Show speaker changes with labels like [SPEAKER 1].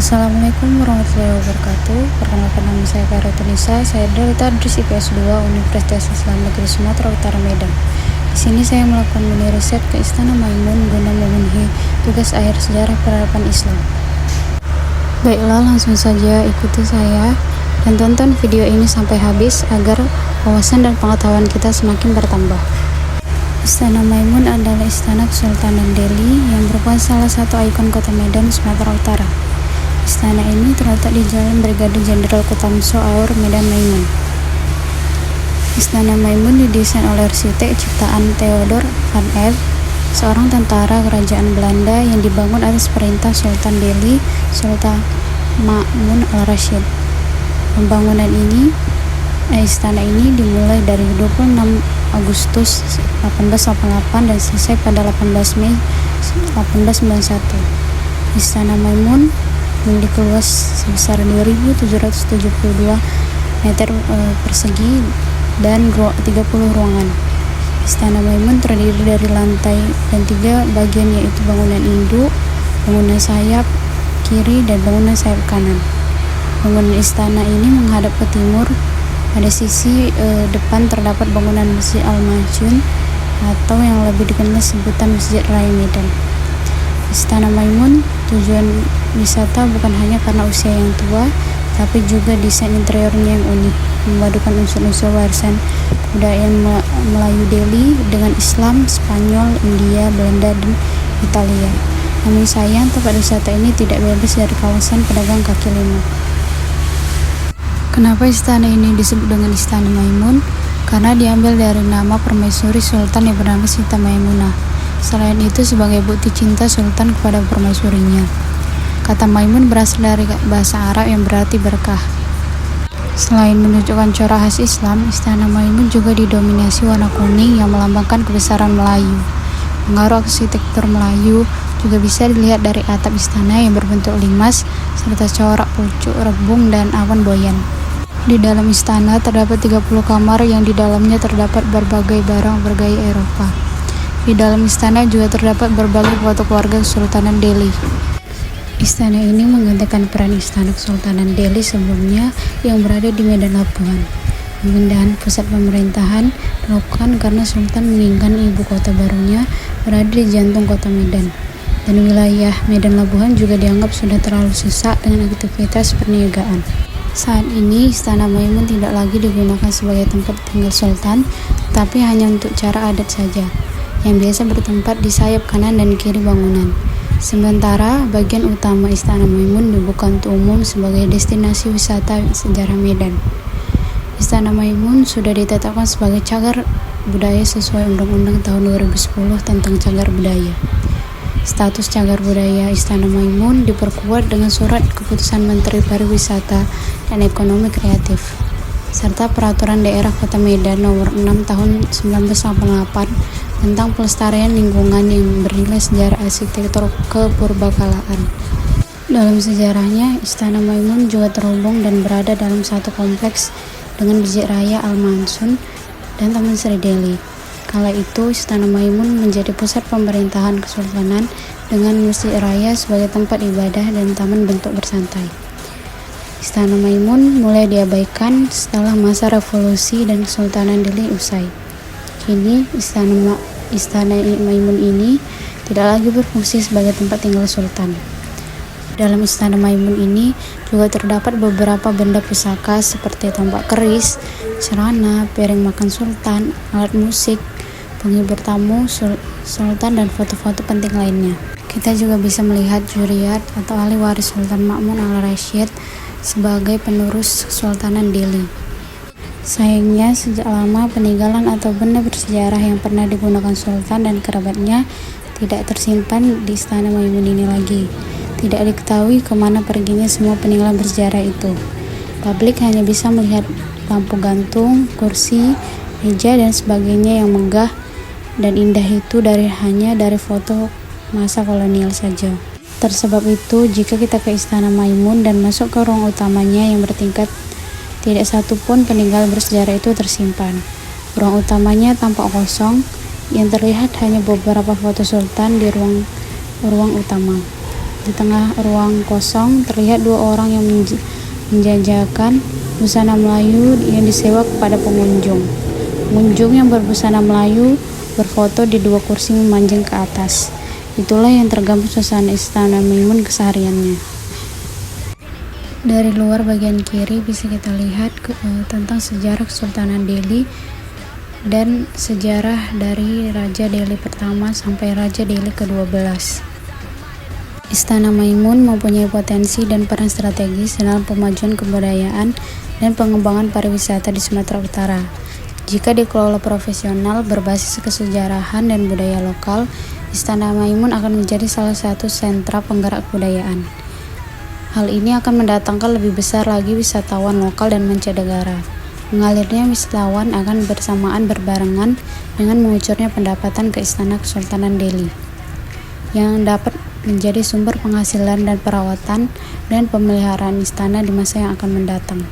[SPEAKER 1] Assalamualaikum warahmatullahi wabarakatuh. Perkenalkan, nama saya Khaira Tunisa. Saya dari Tadris IPS 2 Universitas Islam Negeri Sumatera Utara Medan. Di sini saya melakukan mini riset ke Istana Maimun guna memenuhi tugas akhir sejarah peradaban Islam. Baiklah, langsung saja ikuti saya dan tonton video ini sampai habis agar wawasan dan pengetahuan kita semakin bertambah. Istana Maimun adalah istana Kesultanan Delhi yang merupakan salah satu ikon kota Medan, Sumatera Utara. Istana ini terletak di Jalan Brigade Jenderal Kotamso Aur, Medan Maimun. Istana Maimun didesain oleh arsitek ciptaan Theodor van Eff, seorang tentara kerajaan Belanda yang dibangun atas perintah Sultan Delhi, Sultan Ma'mun al-Rashid. Pembangunan istana ini dimulai dari 26 Agustus 1888 dan selesai pada 18 Mei 1891. Istana Maimun memiliki luas sebesar 2.772 meter persegi dan 30 ruangan. Istana Maimun terdiri dari lantai dan 3 bagian, yaitu bangunan induk, bangunan sayap kiri, dan bangunan sayap kanan. Bangunan istana ini menghadap ke timur. Pada sisi depan terdapat bangunan Masjid Al-Majun atau yang lebih dikenal sebutan Masjid Raya Medan. Istana Maimun tujuan wisata bukan hanya karena usia yang tua, tapi juga desain interiornya yang unik, memadukan unsur-unsur warisan kebudayaan Melayu Delhi dengan Islam, Spanyol, India, Belanda, dan Italia. Namun sayang, tempat wisata ini tidak bebas dari kawasan pedagang kaki lima. Kenapa istana ini disebut dengan Istana Maimun? Karena diambil dari nama permaisuri Sultan yang bernama Siti Maimunah. Selain itu, sebagai bukti cinta Sultan kepada permaisurinya. Kata Maimun berasal dari bahasa Arab yang berarti berkah. Selain menunjukkan corak khas Islam, Istana Maimun juga didominasi warna kuning yang melambangkan kebesaran Melayu. Pengaruh arsitektur Melayu juga bisa dilihat dari atap istana yang berbentuk limas serta corak pucuk rebung dan awan boyan. Di dalam istana terdapat 30 kamar yang di dalamnya terdapat berbagai barang bergaya Eropa. Di dalam istana juga terdapat berbagai foto keluarga Kesultanan Delhi. Istana ini menggantikan peran istana Kesultanan Delhi sebelumnya yang berada di Medan Labuhan. Pemindahan pusat pemerintahan dilakukan karena Sultan menginginkan ibu kota barunya berada di jantung kota Medan. Dan wilayah Medan Labuhan juga dianggap sudah terlalu sesak dengan aktivitas perniagaan. Saat ini Istana Maimun tidak lagi digunakan sebagai tempat tinggal Sultan, tetapi hanya untuk cara adat saja, yang biasa bertempat di sayap kanan dan kiri bangunan. Sementara bagian utama Istana Maimun dibuka untuk umum sebagai destinasi wisata sejarah Medan. Istana Maimun sudah ditetapkan sebagai cagar budaya sesuai Undang-Undang tahun 2010 tentang cagar budaya. Status cagar budaya Istana Maimun diperkuat dengan surat keputusan Menteri Pariwisata dan Ekonomi Kreatif serta Peraturan Daerah Kota Medan Nomor 6 Tahun 1988 tentang pelestarian lingkungan yang bernilai sejarah arsitektur kepurbakalaan. Dalam sejarahnya, Istana Maimun juga terhubung dan berada dalam satu kompleks dengan Masjid Raya Al-Mansun dan Taman Sri Delhi. Kala itu, Istana Maimun menjadi pusat pemerintahan kesultanan dengan Masjid Raya sebagai tempat ibadah dan taman bentuk bersantai. Istana Maimun mulai diabaikan setelah masa revolusi dan Kesultanan Delhi usai. Kini, Istana Maimun ini tidak lagi berfungsi sebagai tempat tinggal Sultan. Dalam Istana Maimun ini juga terdapat beberapa benda pusaka seperti tombak keris, cerana, piring makan Sultan, alat musik, penghibur tamu Sultan, dan foto-foto penting lainnya. Kita juga bisa melihat Zuriat atau ahli waris Sultan Ma'mun al-Rashid sebagai penerus Kesultanan Delhi. Sayangnya, sejak lama peninggalan atau benda bersejarah yang pernah digunakan Sultan dan kerabatnya tidak tersimpan di Istana Maimun ini lagi. Tidak diketahui kemana perginya semua peninggalan bersejarah itu. Publik hanya bisa melihat lampu gantung, kursi, meja, dan sebagainya yang megah dan indah itu hanya dari foto masa kolonial saja. Tersebab itu, jika kita ke Istana Maimun dan masuk ke ruang utamanya yang bertingkat, tidak satu pun peninggalan bersejarah itu tersimpan. Ruang utamanya tampak kosong, yang terlihat hanya beberapa foto Sultan di ruang utama. Di tengah ruang kosong terlihat dua orang yang menjajakan busana Melayu yang disewa kepada pengunjung. Pengunjung yang berbusana Melayu berfoto di dua kursi memanjang ke atas. Itulah yang tergambar suasana Istana Maimun kesehariannya. Dari luar bagian kiri bisa kita lihat tentang sejarah Kesultanan Delhi dan sejarah dari Raja Delhi pertama sampai Raja Delhi ke-12. Istana Maimun mempunyai potensi dan peran strategis dalam pemajuan kebudayaan dan pengembangan pariwisata di Sumatera Utara. Jika dikelola profesional berbasis kesejarahan dan budaya lokal, Istana Maimun akan menjadi salah satu sentra penggerak kebudayaan. Hal ini akan mendatangkan lebih besar lagi wisatawan lokal dan mancanegara. Mengalirnya wisatawan akan bersamaan berbarengan dengan mengucurnya pendapatan ke Istana Kesultanan Delhi, yang dapat menjadi sumber penghasilan dan perawatan dan pemeliharaan istana di masa yang akan mendatang.